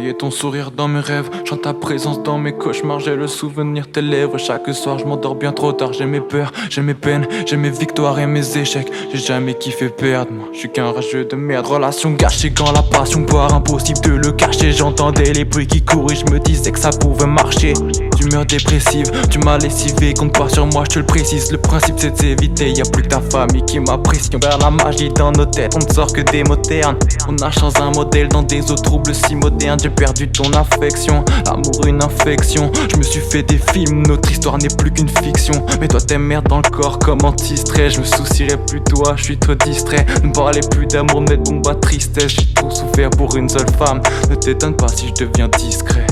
voyais ton sourire dans mes rêves, chante ta présence dans mes cauchemars. J'ai le souvenir de tes lèvres. Chaque soir je m'endors bien trop tard. J'ai mes peurs, j'ai mes peines, j'ai mes victoires et mes échecs. J'ai jamais kiffé perdre, moi je suis qu'un rageux de merde. Relation gâchée quand la passion part, impossible de le cacher. J'entendais les bruits qui courent et je me disais que ça pouvait marcher. D'humeur dépressive, tu m'as lessivé, compte pas sur moi, je te le précise. Le principe c'est de s'éviter, y'a plus que ta famille qui m'apprécie. On perd la magie dans nos têtes, on ne sort que des mots ternes. On a changé un modèle dans des eaux troubles si modernes. J'ai perdu ton affection, l'amour une infection. Je me suis fait des films, notre histoire n'est plus qu'une fiction. Mais toi t'es merde dans le corps comme anti-stress. Je me soucierai plus de toi, je suis trop distrait. Ne parlez plus d'amour, mais de bomba tristesse. J'ai trop souffert pour une seule femme, ne t'étonne pas si je deviens discret.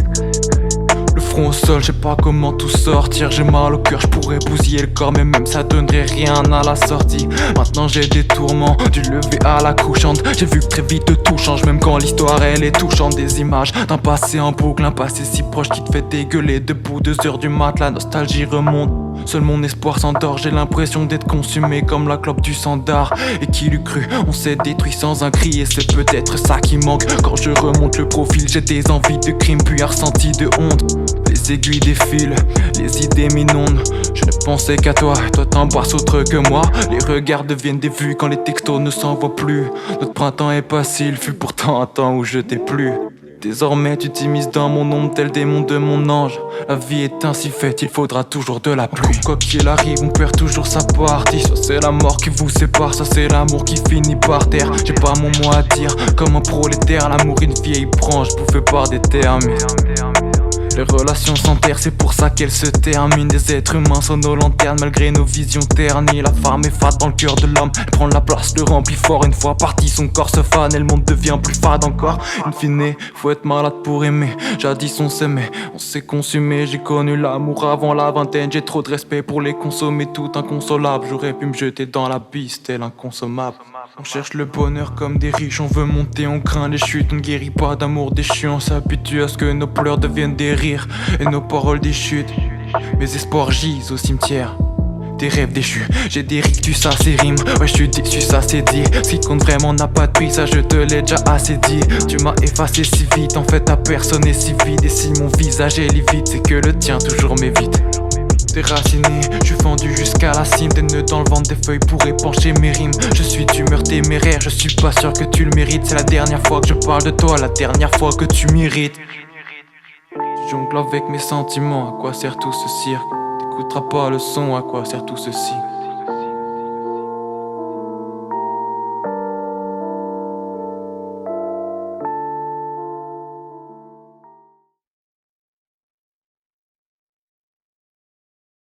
Front au sol, je sais pas comment tout sortir. J'ai mal au cœur, je pourrais bousiller le corps, mais même ça donnerait rien à la sortie. Maintenant j'ai des tourments, du lever à la couchante. J'ai vu que très vite tout change, même quand l'histoire elle est touchante. Des images d'un passé en boucle, un passé si proche qui te fait dégueuler. Debout 2h du mat, la nostalgie remonte. Seul mon espoir s'endort, j'ai l'impression d'être consumé comme la clope du sandar. Et qui l'eût cru, on s'est détruit sans un cri. Et c'est peut-être ça qui manque. Quand je remonte le profil, j'ai des envies de crime puis un ressenti de honte. Les aiguilles défilent, les idées m'inondent. Je ne pensais qu'à toi, toi t'embrasses autre que moi. Les regards deviennent des vues quand les textos ne s'envoient plus. Notre printemps est passé, il fut pourtant un temps où je t'ai plu. Désormais tu t'immisces dans mon ombre tel démon de mon ange. La vie est ainsi faite, il faudra toujours de la pluie. Quoi qu'il arrive, on perd toujours sa partie. Soit c'est la mort qui vous sépare, soit c'est l'amour qui finit par terre. J'ai pas mon mot à dire, comme un prolétaire. L'amour une vieille branche bouffée par des termites. Les relations s'enterrent, c'est pour ça qu'elles se terminent. Des êtres humains sont nos lanternes malgré nos visions ternies. La femme est fade dans le cœur de l'homme, elle prend la place, le remplit fort. Une fois parti, son corps se fane et le monde devient plus fade encore. In fine, faut être malade pour aimer. Jadis on s'aimait, on s'est consumé. J'ai connu l'amour avant la vingtaine. J'ai trop de respect pour les consommer, tout inconsolable. J'aurais pu me jeter dans l'abysse tel inconsommable. On cherche le bonheur comme des riches, on veut monter, on craint les chutes. On ne guérit pas d'amour déchu, on s'habitue à ce que nos pleurs deviennent des rires et nos paroles des chutes. Mes espoirs gisent au cimetière des rêves déchus. J'ai des rictus à ces rimes, ouais je suis déçu, ça c'est dit. Ce qui compte vraiment n'a pas de prix, ça je te l'ai déjà assez dit. Tu m'as effacé si vite, en fait ta personne est si vide. Et si mon visage est livide, c'est que le tien toujours m'évite. Déraciné, je suis fendu jusqu'à la cime. Des nœuds dans le ventre, des feuilles pour épancher mes rimes. Je suis d'humeur téméraire, je suis pas sûr que tu le mérites. C'est la dernière fois que je parle de toi, la dernière fois que tu m'irrites. Je jongle avec mes sentiments, à quoi sert tout ce cirque? T'écouteras pas le son, à quoi sert tout ceci?